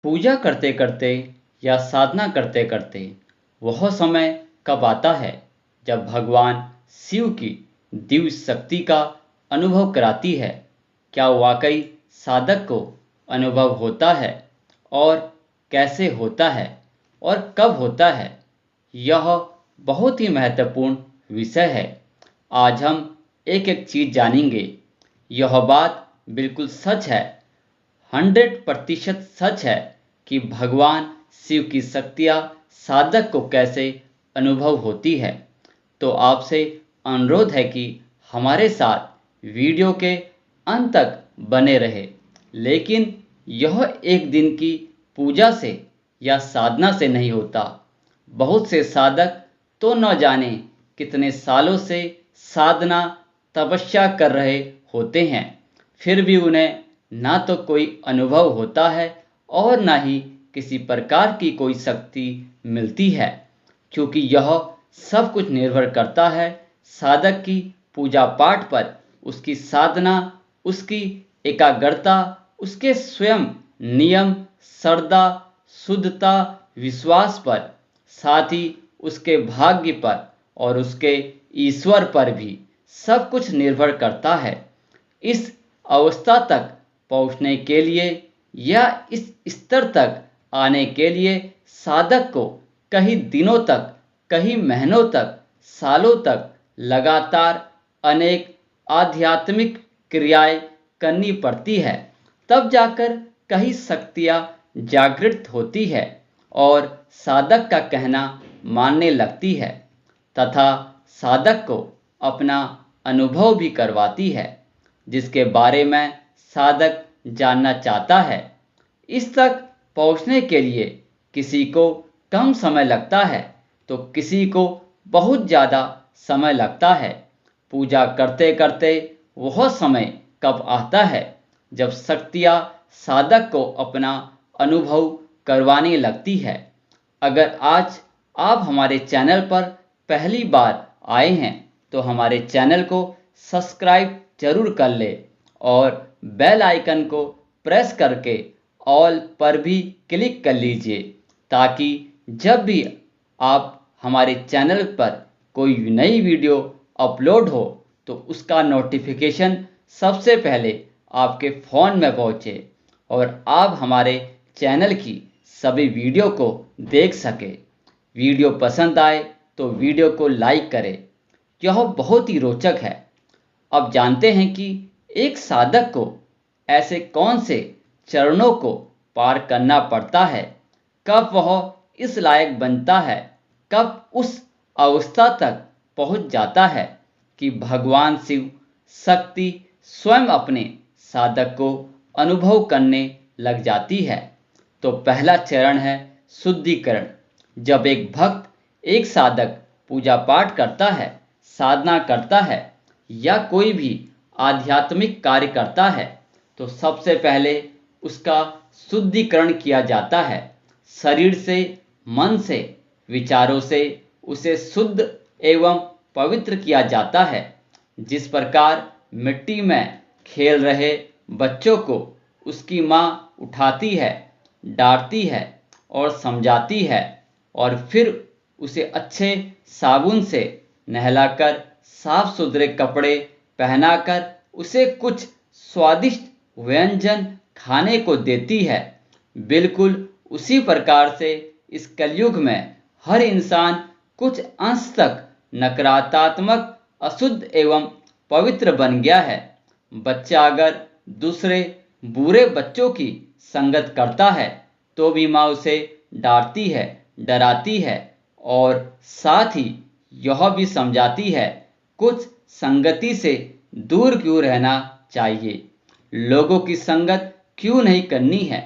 पूजा करते करते या साधना करते करते वह समय कब आता है जब भगवान शिव की दिव्य शक्ति का अनुभव कराती है? क्या वाकई साधक को अनुभव होता है और कैसे होता है और कब होता है? यह बहुत ही महत्वपूर्ण विषय है। आज हम एक एक चीज जानेंगे। यह बात बिल्कुल सच है, 100% सच है कि भगवान शिव की शक्तियाँ साधक को कैसे अनुभव होती है। तो आपसे अनुरोध है कि हमारे साथ वीडियो के अंत तक बने रहे। लेकिन यह एक दिन की पूजा से या साधना से नहीं होता। बहुत से साधक तो न जाने कितने सालों से साधना तपस्या कर रहे होते हैं, फिर भी उन्हें ना तो कोई अनुभव होता है और ना ही किसी प्रकार की कोई शक्ति मिलती है, क्योंकि यह सब कुछ निर्भर करता है साधक की पूजा पाठ पर, उसकी साधना, उसकी एकाग्रता, उसके स्वयं नियम, श्रद्धा, शुद्धता, विश्वास पर, साथ ही उसके भाग्य पर और उसके ईश्वर पर भी सब कुछ निर्भर करता है। इस अवस्था तक पहुंचने के लिए या इस स्तर तक आने के लिए साधक को कई दिनों तक, कई महीनों तक, सालों तक लगातार अनेक आध्यात्मिक क्रियाएं करनी पड़ती है। तब जाकर कई शक्तियां जागृत होती है और साधक का कहना मानने लगती है तथा साधक को अपना अनुभव भी करवाती है, जिसके बारे में साधक जानना चाहता है। इस तक पहुंचने के लिए किसी को कम समय लगता है तो किसी को बहुत ज़्यादा समय लगता है। पूजा करते करते वह समय कब आता है जब शक्तियाँ साधक को अपना अनुभव करवाने लगती है। अगर आज आप हमारे चैनल पर पहली बार आए हैं तो हमारे चैनल को सब्सक्राइब जरूर कर ले और बेल आइकन को प्रेस करके ऑल पर भी क्लिक कर लीजिए, ताकि जब भी आप हमारे चैनल पर कोई नई वीडियो अपलोड हो तो उसका नोटिफिकेशन सबसे पहले आपके फ़ोन में पहुंचे और आप हमारे चैनल की सभी वीडियो को देख सके। वीडियो पसंद आए तो वीडियो को लाइक करें। यह बहुत ही रोचक है। अब जानते हैं कि एक साधक को ऐसे कौन से चरणों को पार करना पड़ता है, कब वह इस लायक बनता है, कब उस अवस्था तक पहुंच जाता है कि भगवान शिव शक्ति स्वयं अपने साधक को अनुभव करने लग जाती है। तो पहला चरण है शुद्धिकरण। जब एक भक्त, एक साधक पूजा पाठ करता है, साधना करता है या कोई भी आध्यात्मिक कार्य करता है तो सबसे पहले उसका शुद्धिकरण किया जाता है। शरीर से, मन से, विचारों से उसे शुद्ध एवं पवित्र किया जाता है। जिस प्रकार मिट्टी में खेल रहे बच्चों को उसकी माँ उठाती है, डांटती है और समझाती है और फिर उसे अच्छे साबुन से नहलाकर, साफ सुथरे कपड़े पहनाकर उसे कुछ स्वादिष्ट व्यंजन खाने को देती है। बिल्कुल उसी प्रकार से इस कलयुग में हर इंसान कुछ अंश तक नकारात्मक, अशुद्ध एवं पवित्र बन गया है। बच्चा अगर दूसरे बुरे बच्चों की संगत करता है तो भी माँ उसे डांटती है, डराती है और साथ ही यह भी समझाती है कुछ संगति से दूर क्यों रहना चाहिए, लोगों की संगत क्यों नहीं करनी है।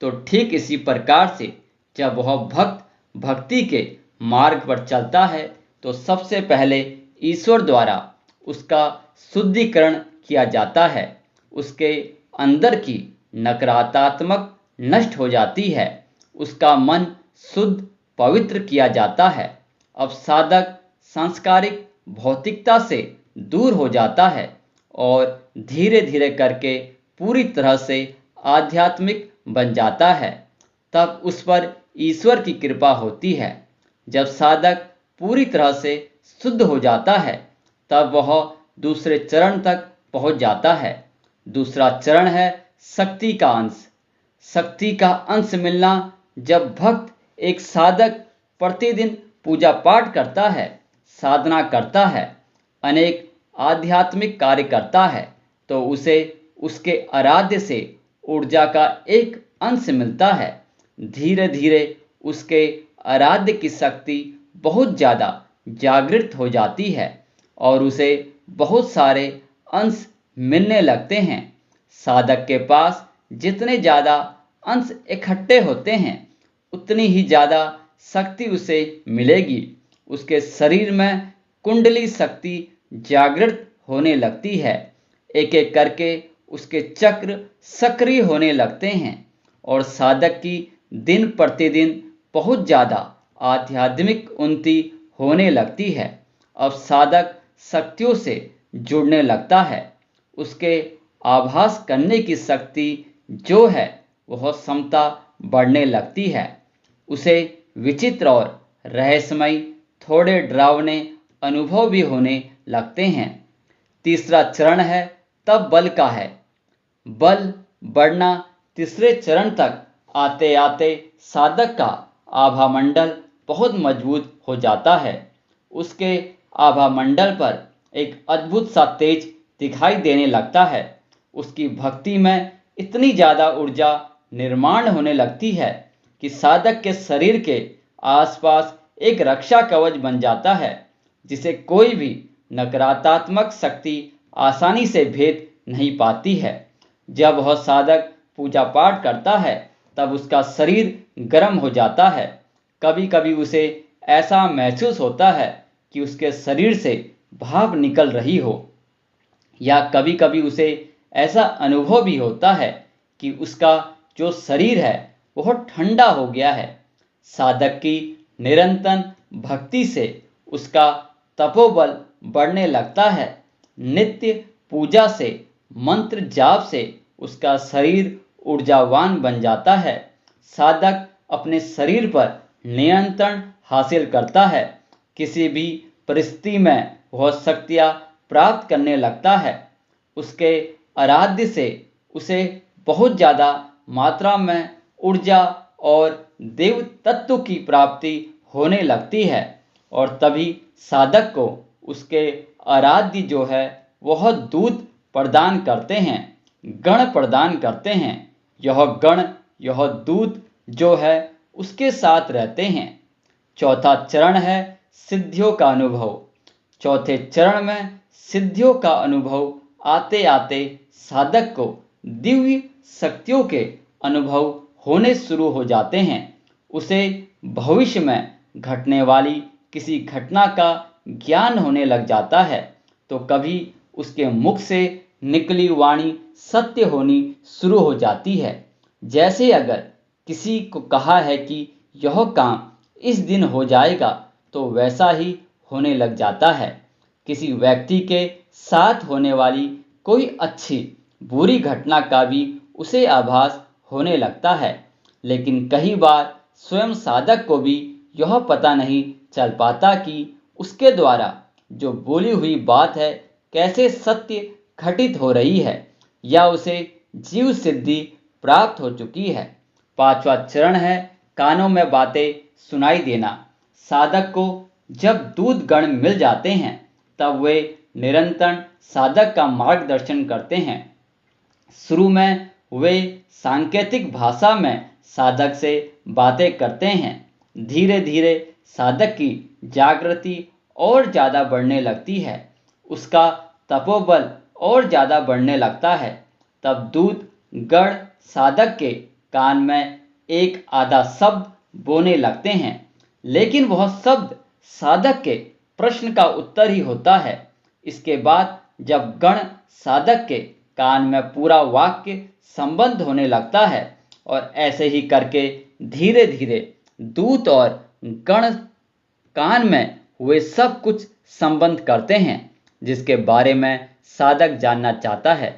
तो ठीक इसी प्रकार से जब वह भक्त भक्ति के मार्ग पर चलता है तो सबसे पहले ईश्वर द्वारा उसका शुद्धिकरण किया जाता है। उसके अंदर की नकारात्मक नष्ट हो जाती है, उसका मन शुद्ध पवित्र किया जाता है। अब साधक सांस्कारिक भौतिकता से दूर हो जाता है और धीरे धीरे करके पूरी तरह से आध्यात्मिक बन जाता है। तब उस पर ईश्वर की कृपा होती है। जब साधक पूरी तरह से शुद्ध हो जाता है तब वह दूसरे चरण तक पहुंच जाता है। दूसरा चरण है शक्ति का अंश। शक्ति का अंश मिलना जब भक्त एक साधक प्रतिदिन पूजा पाठ करता है, साधना करता है, अनेक आध्यात्मिक कार्य करता है, तो उसे उसके आराध्य से ऊर्जा का एक अंश मिलता है। धीरे धीरे उसके आराध्य की शक्ति बहुत ज़्यादा जागृत हो जाती है और उसे बहुत सारे अंश मिलने लगते हैं। साधक के पास जितने ज़्यादा अंश इकट्ठे होते हैं उतनी ही ज़्यादा शक्ति उसे मिलेगी। उसके शरीर में कुंडली शक्ति जागृत होने लगती है। एक एक करके उसके चक्र सक्रिय होने लगते हैं और साधक की दिन प्रतिदिन बहुत ज़्यादा आध्यात्मिक उन्नति होने लगती है। अब साधक शक्तियों से जुड़ने लगता है। उसके आभास करने की शक्ति जो है वह क्षमता बढ़ने लगती है। उसे विचित्र और रहस्यमय थोड़े डरावने अनुभव भी होने लगते हैं। तीसरा चरण है तब बल का है। बल बढ़ना तीसरे चरण तक आते आते साधक का आभा मंडल बहुत मजबूत हो जाता है। उसके आभा मंडल पर एक अद्भुत सा तेज दिखाई देने लगता है। उसकी भक्ति में इतनी ज़्यादा ऊर्जा निर्माण होने लगती है कि साधक के शरीर के आसपास एक रक्षा कवच बन जाता है जिसे कोई भी नकारात्मक शक्ति आसानी से भेद नहीं पाती है। जब वह साधक पूजा पाठ करता है तब उसका शरीर गर्म हो जाता है। कभी कभी उसे ऐसा महसूस होता है कि उसके शरीर से भाप निकल रही हो, या कभी कभी उसे ऐसा अनुभव भी होता है कि उसका जो शरीर है वह ठंडा हो गया है। साधक की निरंतर भक्ति से उसका तपोबल बढ़ने लगता है। नित्य पूजा से, मंत्र जाप से उसका शरीर ऊर्जावान बन जाता है। साधक अपने शरीर पर नियंत्रण हासिल करता है। किसी भी परिस्थिति में वह शक्तियाँ प्राप्त करने लगता है। उसके आराध्य से उसे बहुत ज़्यादा मात्रा में ऊर्जा और देव तत्व की प्राप्ति होने लगती है और तभी साधक को उसके आराध्य जो है वह दूत प्रदान करते हैं, गण प्रदान करते हैं। यह गण, यह दूत जो है उसके साथ रहते हैं। चौथा चरण है सिद्धियों का अनुभव। चौथे चरण में सिद्धियों का अनुभव आते आते साधक को दिव्य शक्तियों के अनुभव होने शुरू हो जाते हैं। उसे भविष्य में घटने वाली किसी घटना का ज्ञान होने लग जाता है तो कभी उसके मुख से निकली वाणी सत्य होनी शुरू हो जाती है। जैसे अगर किसी को कहा है कि यह काम इस दिन हो जाएगा तो वैसा ही होने लग जाता है। किसी व्यक्ति के साथ होने वाली कोई अच्छी बुरी घटना का भी उसे आभास होने लगता है। लेकिन कई बार स्वयं साधक को भी यह पता नहीं चल पाता कि उसके द्वारा जो बोली हुई बात है कैसे सत्य घटित हो रही है या उसे जीव सिद्धि प्राप्त हो चुकी है। पांचवा चरण है कानों में बातें सुनाई देना। साधक को जब दूत गण मिल जाते हैं तब वे निरंतर साधक का मार्गदर्शन करते हैं। शुरू में वे सांकेतिक भाषा में साधक से बातें करते हैं। धीरे धीरे साधक की जागृति और ज़्यादा बढ़ने लगती है, उसका तपोबल और ज़्यादा बढ़ने लगता है। तब दूत गण साधक के कान में एक आधा शब्द बोने लगते हैं, लेकिन वह शब्द साधक के प्रश्न का उत्तर ही होता है। इसके बाद जब गण साधक के कान में पूरा वाक्य संबद्ध होने लगता है और ऐसे ही करके धीरे धीरे दूत और गण कान में हुए सब कुछ संबंध करते हैं जिसके बारे में साधक जानना चाहता है।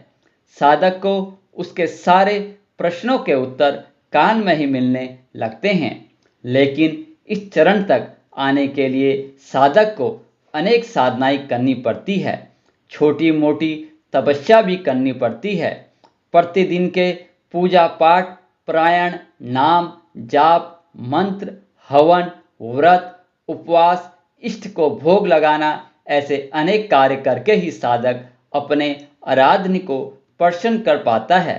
साधक को उसके सारे प्रश्नों के उत्तर कान में ही मिलने लगते हैं। लेकिन इस चरण तक आने के लिए साधक को अनेक साधनाएं करनी पड़ती है, छोटी मोटी तपस्या भी करनी पड़ती है। प्रतिदिन के पूजा पाठ, पारायण, नाम जाप, मंत्र, हवन, व्रत, उपवास, इष्ट को भोग लगाना, ऐसे अनेक कार्य करके ही साधक अपने आराधनी को प्रसन्न कर पाता है।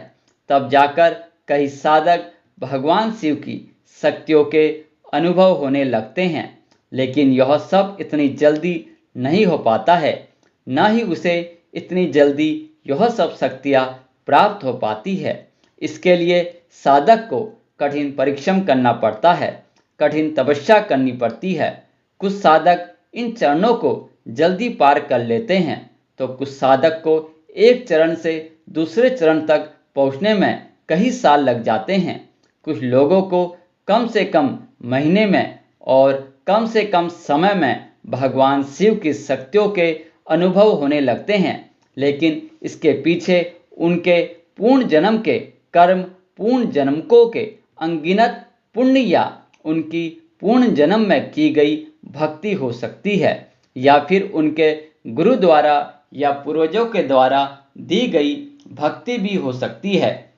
तब जाकर कई साधक भगवान शिव की शक्तियों के अनुभव होने लगते हैं। लेकिन यह सब इतनी जल्दी नहीं हो पाता है, न ही उसे इतनी जल्दी यह सब शक्तियाँ प्राप्त हो पाती है। इसके लिए साधक को कठिन परिश्रम करना पड़ता है, कठिन तपस्या करनी पड़ती है। कुछ साधक इन चरणों को जल्दी पार कर लेते हैं, तो कुछ साधक को एक चरण से दूसरे चरण तक पहुंचने में कई साल लग जाते हैं। कुछ लोगों को कम से कम महीने में और कम से कम समय में भगवान शिव की शक्तियों के अनुभव होने लगते हैं। लेकिन इसके पीछे उनके पूर्ण जन्म के कर्म, पूर्ण जन्मों के अनगिनत पुण्य या उनकी पूर्ण जन्म में की गई भक्ति हो सकती है, या फिर उनके गुरु द्वारा या पूर्वजों के द्वारा दी गई भक्ति भी हो सकती है,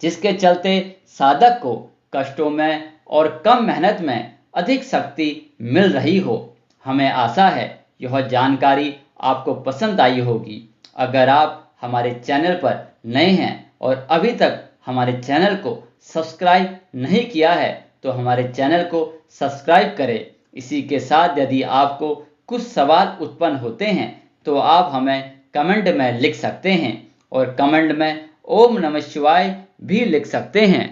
जिसके चलते साधक को कष्टों में और कम मेहनत में अधिक शक्ति मिल रही हो। हमें आशा है यह जानकारी आपको पसंद आई होगी। अगर आप हमारे चैनल पर नए हैं और अभी तक हमारे चैनल को सब्सक्राइब नहीं किया है, तो हमारे चैनल को सब्सक्राइब करें। इसी के साथ यदि आपको कुछ सवाल उत्पन्न होते हैं तो आप हमें कमेंट में लिख सकते हैं, और कमेंट में ओम नमः शिवाय भी लिख सकते हैं।